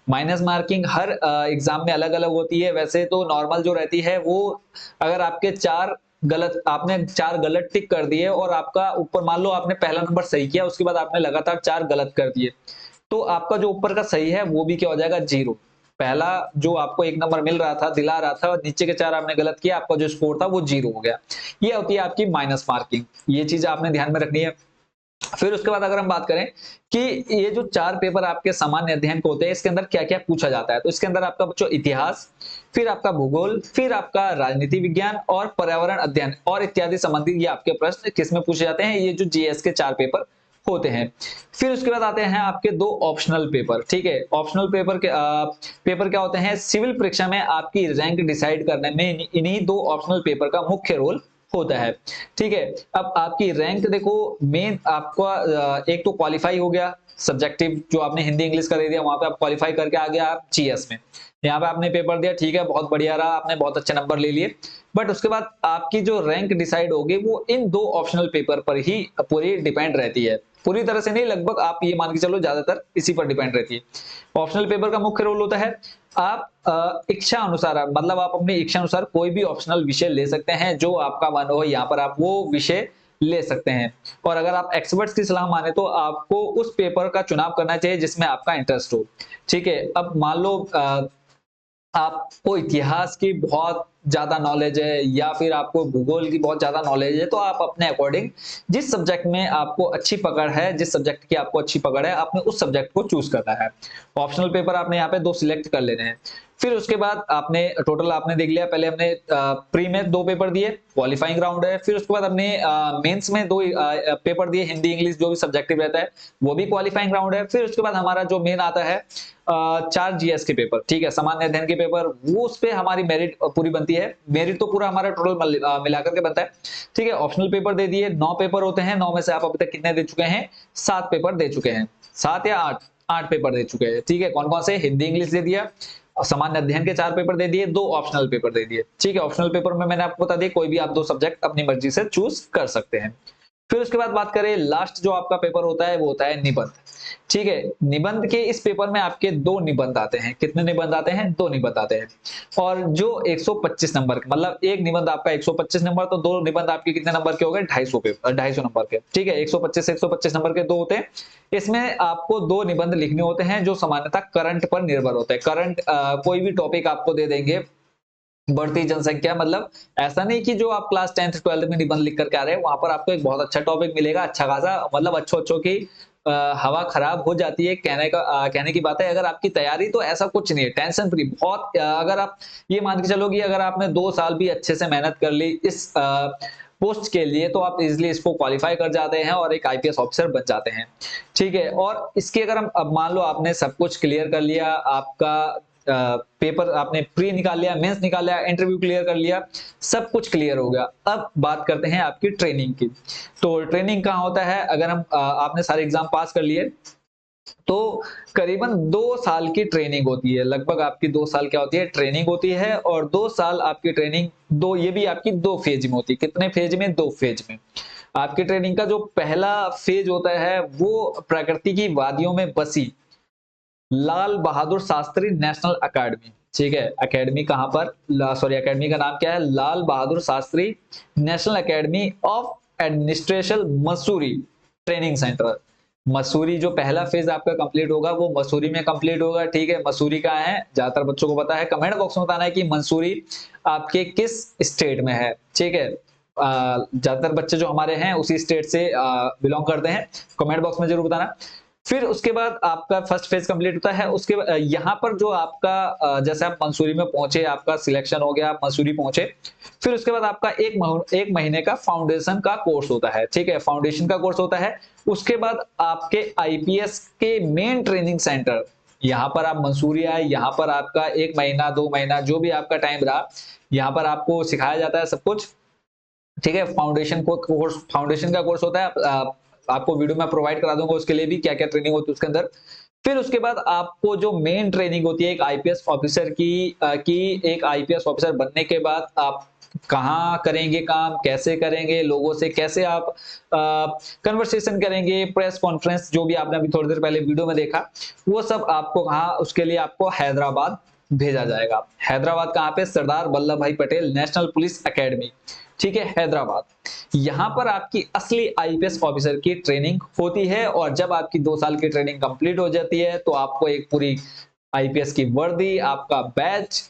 माइनस मार्किंग हर एग्जाम में अलग अलग होती है। वैसे तो नॉर्मल जो रहती है वो, अगर आपके 4 गलत, आपने 4 गलत टिक कर दिए और आपका ऊपर मान लो आपने पहला नंबर सही किया, उसके बाद आपने लगातार 4 गलत कर दिए, तो आपका जो ऊपर का सही है वो भी क्या हो जाएगा, 0। पहला जो आपको 1 नंबर मिल रहा था, दिला रहा था, और नीचे के 4 आपने गलत किया, आपका जो स्कोर था वो 0 हो गया। ये होती है आपकी माइनस मार्किंग, ये चीज आपने ध्यान में रखनी है। फिर उसके बाद अगर हम बात करें कि ये जो 4 पेपर आपके सामान्य अध्ययन को होते हैं, इसके अंदर क्या क्या पूछा जाता है, तो इसके अंदर आपका बच्चों इतिहास, फिर आपका भूगोल, फिर आपका राजनीति विज्ञान और पर्यावरण अध्ययन और इत्यादि संबंधित ये आपके प्रश्न किसमें पूछे जाते हैं, ये जो जीएस के 4 पेपर होते हैं। फिर उसके बाद आते हैं आपके 2 ऑप्शनल पेपर, ठीक है। ऑप्शनल पेपर के पेपर क्या होते हैं, सिविल परीक्षा में आपकी रैंक डिसाइड करने में इन्हीं 2 ऑप्शनल पेपर का मुख्य रोल होता है, ठीक है। अब आपकी रैंक देखो, मेन आपका एक तो क्वालिफाई हो गया, सब्जेक्टिव जो आपने हिंदी इंग्लिश का दे दिया, वहां पे आप क्वालिफाई करके आ गया आप जीएस में, यहाँ पे आपने पेपर दिया, ठीक है, बहुत बढ़िया रहा, आपने बहुत अच्छे नंबर ले लिए। बट उसके बाद आपकी जो रैंक डिसाइड होगी वो इन 2 ऑप्शनल पेपर पर ही पूरी डिपेंड रहती है। पूरी तरह से नहीं, लगभग आप ये मान के चलो ज्यादातर इसी पर डिपेंड रहती है। ऑप्शनल पेपर का मुख्य रोल होता है, आप इच्छा अनुसार, मतलब आप अपनी इच्छा अनुसार कोई भी ऑप्शनल विषय ले सकते हैं, जो आपका मन हो, यहाँ पर आप वो विषय ले सकते हैं। और अगर आप एक्सपर्ट्स की सलाह माने तो आपको उस पेपर का चुनाव करना चाहिए जिसमें आपका इंटरेस्ट हो। ठीक है, अब मान लो आपको इतिहास की बहुत ज़्यादा नॉलेज है या फिर आपको भूगोल की बहुत ज़्यादा नॉलेज है, तो आप अपने अकॉर्डिंग जिस सब्जेक्ट में आपको अच्छी पकड़ है, जिस सब्जेक्ट की आपको अच्छी पकड़ है, आपने उस सब्जेक्ट को चूज़ करना है। ऑप्शनल पेपर आपने यहाँ पे 2 सिलेक्ट कर लेने हैं। फिर उसके बाद आपने टोटल आपने देख लिया, पहले हमने प्री में 2 पेपर दिए, क्वालिफाइंग राउंड है। फिर उसके बाद हमने मेंस में 2 पेपर दिए, हिंदी, इंग्लिश जो भी सब्जेक्टिव रहता है, वो भी क्वालिफाइंग राउंड है। फिर उसके बाद हमारा जो मेन आता है 4 जीएस के पेपर, ठीक है, सामान्य अध्ययन के पेपर, वो उस पे हमारी मेरिट पूरी बनती है। मेरिट तो पूरा हमारा टोटल मिलाकर के बनता है। ठीक है, ऑप्शनल पेपर दे दिए, 9 पेपर होते हैं, 9 में से आप अभी तक कितने दे चुके हैं? 7 पेपर दे चुके हैं, 7 या 8 पेपर दे चुके हैं। ठीक है, कौन कौन से? हिंदी, इंग्लिश दे दिया, और सामान्य अध्ययन के 4 पेपर दे दिए, 2 ऑप्शनल पेपर दे दिए। ठीक है, ऑप्शनल पेपर में मैंने आपको बता दिया कोई भी आप 2 सब्जेक्ट अपनी मर्जी से चूज कर सकते हैं। फिर उसके बाद बात करें, लास्ट जो आपका पेपर होता है वो होता है निबंध। ठीक है, निबंध के इस पेपर में आपके 2 निबंध आते हैं। कितने निबंध आते हैं? 2 निबंध आते हैं। और जो 125 नंबर के, मतलब एक निबंध आपका 125 नंबर, तो 2 निबंध आपके कितने नंबर के हो गए? 250 पेपर, 250 नंबर के। ठीक है, 125 से 125 नंबर के 2 होते हैं। इसमें आपको 2 निबंध लिखने होते हैं जो सामान्यतः करंट पर निर्भर होते हैं। करंट कोई भी टॉपिक आपको दे देंगे, बढ़ती जनसंख्या, मतलब ऐसा नहीं कि जो आप क्लास 10th 12th में निबंध लिख करके आ रहे हैं, वहां पर आपको एक बहुत अच्छा टॉपिक मिलेगा, अच्छा खासा, मतलब अच्छो की हवा खराब हो जाती है। कहने की बात है, अगर आपकी तैयारी, तो ऐसा कुछ नहीं है, टेंशन फ्री बहुत। अगर आप ये मान के चलो कि अगर आपने 2 साल भी अच्छे से मेहनत कर ली इस पोस्ट के लिए, तो आप इजिली इसको क्वालिफाई कर जाते हैं और एक आईपीएस ऑफिसर बन जाते हैं। ठीक है, और इसकी अगर हम, अब मान लो आपने सब कुछ क्लियर कर लिया, आपका पेपर आपने प्री निकाल लिया, मेंस निकाल लिया, इंटरव्यू क्लियर कर लिया, सब कुछ क्लियर हो गया। अब बात करते हैं आपकी ट्रेनिंग की। तो ट्रेनिंग कहाँ होता है? अगर हम आपने सारे एग्जाम पास कर लिए, तो करीबन 2 साल की ट्रेनिंग होती है। लगभग आपकी 2 साल क्या होती है? ट्रेनिंग होती है। और 2 साल आपकी ट्रेनिंग, दो, ये भी आपकी 2 फेज में होती है। कितने फेज में? 2 फेज में। आपकी ट्रेनिंग का जो पहला फेज होता है वो प्रकृति की वादियों में बसी लाल बहादुर शास्त्री नेशनल अकेडमी। ठीक है, अकेडमी कहां पर? सॉरी, अकेडमी का नाम क्या है? Lal Bahadur Shastri national academy of administration, Mussoorie training centre. Mussoorie जो पहला फेज आपका कंप्लीट होगा वो मसूरी में कंप्लीट होगा। ठीक है, मसूरी कहाँ है? ज्यादातर बच्चों को पता है, कमेंट बॉक्स में बताना है कि मंसूरी आपके किस स्टेट में है। ठीक है, ज्यादातर बच्चे जो हमारे हैं उसी स्टेट से बिलोंग करते हैं, कमेंट बॉक्स में जरूर बताना। फिर उसके बाद आपका फर्स्ट फेज कंप्लीट होता है। उसके यहाँ पर जो आपका जैसे आप मंसूरी में पहुंचे, आपका सिलेक्शन हो गया, आप मंसूरी पहुंचे, फिर उसके बाद आपका एक महीने का फाउंडेशन का कोर्स होता है। ठीक है, फाउंडेशन का कोर्स होता है। उसके बाद आपके आईपीएस के मेन ट्रेनिंग सेंटर, यहाँ पर आप मंसूरी आए, यहाँ पर आपका 1 महीना 2 महीना जो भी आपका टाइम रहा, यहाँ पर आपको सिखाया जाता है सब कुछ। ठीक है, फाउंडेशन का कोर्स होता है। आपको वीडियो में प्रोवाइड करा दूंगा उसके लिए भी क्या क्या ट्रेनिंग होती है उसके अंदर। फिर उसके बाद आपको जो मेन ट्रेनिंग होती है एक आईपीएस ऑफिसर की एक आईपीएस ऑफिसर बनने के बाद आप कहाँ करेंगे काम, कैसे करेंगे, लोगों से कैसे आप कन्वर्सेशन करेंगे, प्रेस कॉन्फ्रेंस जो भी आपने अभी थोड़ी देर पहले वीडियो में देखा, वो सब आपको कहाँ, उसके लिए आपको हैदराबाद भेजा जाएगा। हैदराबाद कहाँ पे? सरदार वल्लभ भाई पटेल नेशनल पुलिस एकेडमी। ठीक है, हैदराबाद। यहाँ पर आपकी असली आईपीएस ऑफिसर की ट्रेनिंग होती है। और जब आपकी 2 साल की ट्रेनिंग कंप्लीट हो जाती है तो आपको एक पूरी आईपीएस की वर्दी, आपका बैच,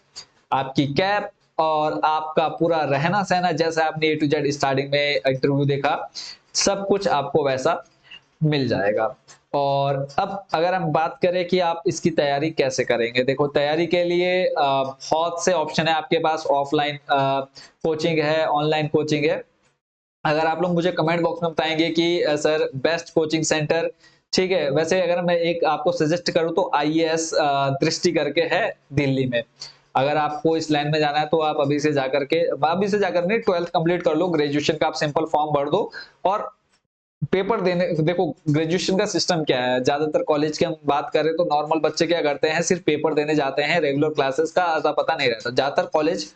आपकी कैप और आपका पूरा रहना सहना, जैसा आपने A to Z स्टार्टिंग में इंटरव्यू देखा, सब कुछ आपको वैसा मिल जाएगा। और अब अगर हम बात करें कि आप इसकी तैयारी कैसे करेंगे, देखो तैयारी के लिए बहुत से ऑप्शन है आपके पास। ऑफलाइन कोचिंग है, ऑनलाइन कोचिंग है। अगर आप लोग मुझे कमेंट बॉक्स में बताएंगे कि सर बेस्ट कोचिंग सेंटर, ठीक है, वैसे अगर मैं एक आपको सजेस्ट करूं तो आईएएस दृष्टि करके है दिल्ली में। अगर आपको इस लाइन में जाना है तो आप अभी से जाकर नहीं, 12th कंप्लीट कर लो, ग्रेजुएशन का आप सिंपल फॉर्म भर दो और पेपर देने। देखो ग्रेजुएशन का सिस्टम क्या है, ज्यादातर कॉलेज की हम बात करें तो नॉर्मल बच्चे क्या करते हैं, सिर्फ पेपर देने जाते हैं, रेगुलर क्लासेस का ऐसा पता नहीं रहता। ज्यादातर कॉलेज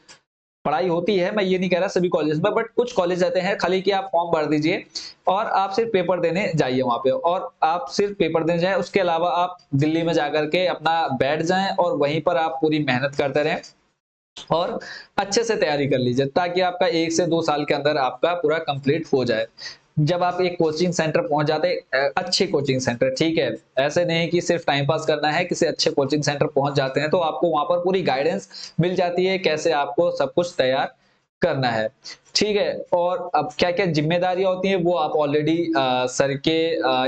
पढ़ाई होती है, मैं ये नहीं कह रहा सभी कॉलेज में, बट कुछ कॉलेज रहते हैं खाली कि आप फॉर्म भर दीजिए और आप सिर्फ पेपर देने जाइए वहां पे, और आप सिर्फ पेपर देने जाए। उसके अलावा आप दिल्ली में जाकर के अपना बैठ जाएं और वहीं पर आप पूरी मेहनत करते रहें और अच्छे से तैयारी कर लीजिए, ताकि आपका 1 से 2 साल के अंदर आपका पूरा कंप्लीट हो जाए। जब आप एक कोचिंग सेंटर पहुंच जाते, अच्छे कोचिंग सेंटर, ठीक है, ऐसे नहीं कि सिर्फ टाइम पास करना है, किसी अच्छे कोचिंग सेंटर पहुंच जाते हैं तो आपको वहां पर पूरी गाइडेंस मिल जाती है कैसे आपको सब कुछ तैयार करना है, ठीक है। और अब क्या क्या जिम्मेदारियां होती हैं वो आप ऑलरेडी सर के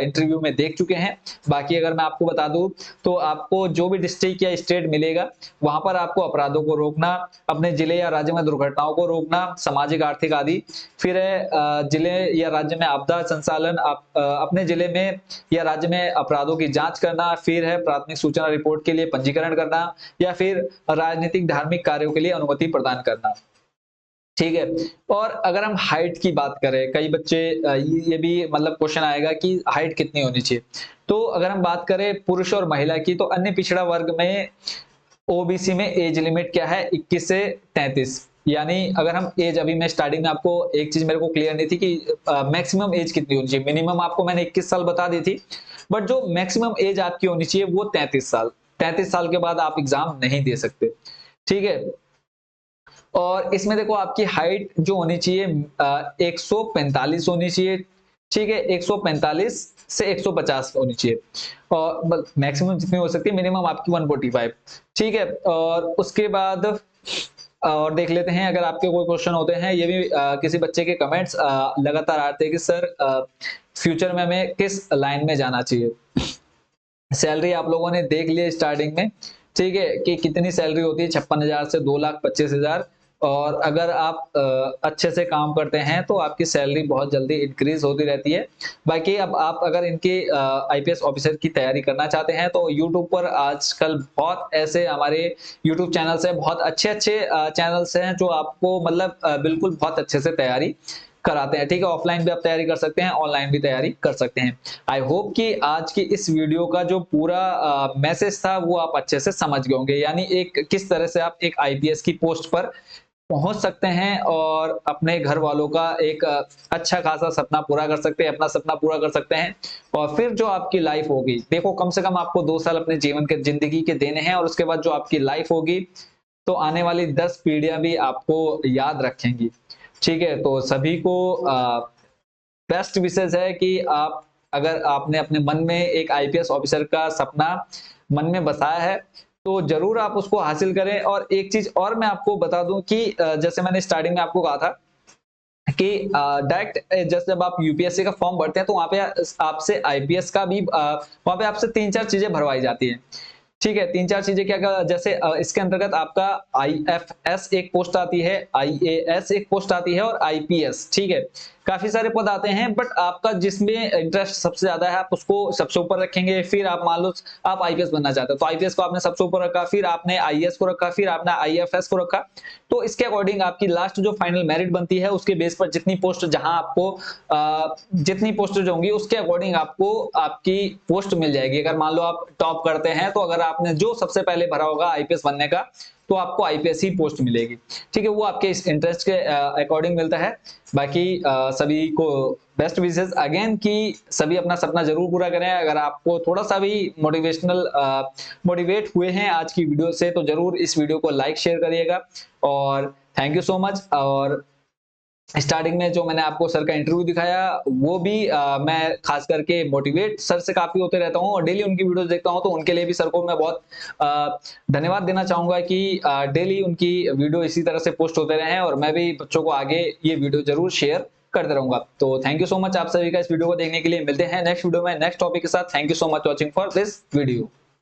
इंटरव्यू में देख चुके हैं। बाकी अगर मैं आपको बता दूं तो आपको जो भी डिस्ट्रिक्ट या स्टेट मिलेगा वहां पर आपको अपराधों को रोकना, अपने जिले या राज्य में दुर्घटनाओं को रोकना, सामाजिक आर्थिक आदि, फिर है जिले या राज्य में आपदा संचालन, अपने जिले में या राज्य में अपराधों की जांच करना, फिर है प्राथमिक सूचना रिपोर्ट के लिए पंजीकरण करना, या फिर राजनीतिक धार्मिक कार्यों के लिए अनुमति प्रदान करना, ठीक है। और अगर हम हाइट की बात करें, कई बच्चे ये भी मतलब क्वेश्चन आएगा कि हाइट कितनी होनी चाहिए। तो अगर हम बात करें पुरुष और महिला की, तो अन्य पिछड़ा वर्ग में ओबीसी में एज लिमिट क्या है, 21 से 33। यानी अगर हम एज, अभी मैं स्टार्टिंग में आपको एक चीज मेरे को क्लियर नहीं थी कि मैक्सिमम एज कितनी होनी चाहिए। मिनिमम आपको मैंने 21 साल बता दी थी, बट जो मैक्सिमम एज आपकी होनी चाहिए वो 33 साल। 33 साल के बाद आप एग्जाम नहीं दे सकते, ठीक है। और इसमें देखो आपकी हाइट जो होनी चाहिए 145 होनी चाहिए, ठीक है, 145 से 150 होनी चाहिए, और मैक्सिमम जितनी हो सकती है, मिनिमम आपकी 145, ठीक है। और उसके बाद और देख लेते हैं अगर आपके कोई क्वेश्चन होते हैं। ये भी किसी बच्चे के कमेंट्स लगातार आते हैं कि सर फ्यूचर में हमें किस लाइन में जाना चाहिए। सैलरी आप लोगों ने देख लिया स्टार्टिंग में, ठीक है, कि कितनी सैलरी होती है, 56,000 से 2,25,000। और अगर आप अच्छे से काम करते हैं तो आपकी सैलरी बहुत जल्दी इंक्रीज होती रहती है। बाकी अब आप अगर इनके आईपीएस ऑफिसर की तैयारी करना चाहते हैं तो यूट्यूब पर आजकल बहुत ऐसे हमारे यूट्यूब चैनल्स हैं, बहुत अच्छे अच्छे चैनल्स हैं जो आपको मतलब बिल्कुल बहुत अच्छे से तैयारी कराते हैं, ठीक है। ऑफलाइन भी आप तैयारी कर सकते हैं, ऑनलाइन भी तैयारी कर सकते हैं। आई होप कि आज की इस वीडियो का जो पूरा मैसेज था वो आप अच्छे से समझ गए होंगे, यानी एक किस तरह से आप एक आईपीएस की पोस्ट पर पहुंच सकते हैं और अपने घर वालों का एक अच्छा खासा सपना पूरा कर सकते हैं, अपना सपना पूरा कर सकते हैं। और फिर जो आपकी लाइफ होगी, देखो कम से कम आपको 2 साल अपने जीवन के जिंदगी के देने हैं, और उसके बाद जो आपकी लाइफ होगी तो आने वाली 10 पीढ़ियां भी आपको याद रखेंगी, ठीक है। तो सभी को बेस्ट विशेष है कि आप, अगर आपने अपने मन में एक आईपीएस ऑफिसर का सपना मन में बसाया है तो जरूर आप उसको हासिल करें। और एक चीज और मैं आपको बता दूं कि जैसे मैंने स्टार्टिंग में आपको कहा था कि डायरेक्ट जैसे जब आप यूपीएससी का फॉर्म भरते हैं तो वहां पे आपसे आईपीएस का भी वहां पे आपसे 3-4 चीजें भरवाई जाती है, ठीक है। 3-4 चीजें क्या क्या, जैसे इसके अंतर्गत आपका आईएफएस एक पोस्ट आती है, आईएएस एक पोस्ट आती है, और आईपीएस, ठीक है। काफी सारे पद आते हैं, बट आपका जिसमें इंटरेस्ट सबसे ज्यादा है आप उसको सबसे ऊपर रखेंगे। फिर आप मान लो आप आईपीएस बनना चाहते हो तो आईपीएस को आपने सबसे ऊपर रखा, फिर आपने आईएएस को रखा, फिर आपने आईएफएस को रखा। तो इसके अकॉर्डिंग आपकी लास्ट जो फाइनल मेरिट बनती है उसके बेस पर जितनी पोस्ट, जहां आपको जितनी पोस्ट जो होंगी उसके अकॉर्डिंग आपको आपकी पोस्ट मिल जाएगी। अगर मान लो आप टॉप करते हैं तो अगर आपने जो सबसे पहले भरा होगा आईपीएस बनने का तो आपको आईपीएस ही पोस्ट मिलेगी, ठीक है। वो आपके इस इंटरेस्ट के अकॉर्डिंग मिलता है। बाकी सभी को बेस्ट विशेस अगेन कि सभी अपना सपना जरूर पूरा करें। अगर आपको थोड़ा सा भी मोटिवेट हुए हैं आज की वीडियो से तो जरूर इस वीडियो को लाइक शेयर करिएगा। और थैंक यू सो मच। और स्टार्टिंग में जो मैंने आपको सर का इंटरव्यू दिखाया वो भी मैं खास करके मोटिवेट सर से काफी होते रहता हूँ और डेली उनकी वीडियोस देखता हूँ, तो उनके लिए भी सर को मैं बहुत धन्यवाद देना चाहूंगा कि डेली उनकी वीडियो इसी तरह से पोस्ट होते रहे और मैं भी बच्चों को आगे ये वीडियो जरूर शेयर करते रहूंगा। तो थैंक यू सो मच आप सभी का इस वीडियो को देखने के लिए। मिलते हैं नेक्स्ट वीडियो में नेक्स्ट टॉपिक के साथ। Thank you so much watching for this video.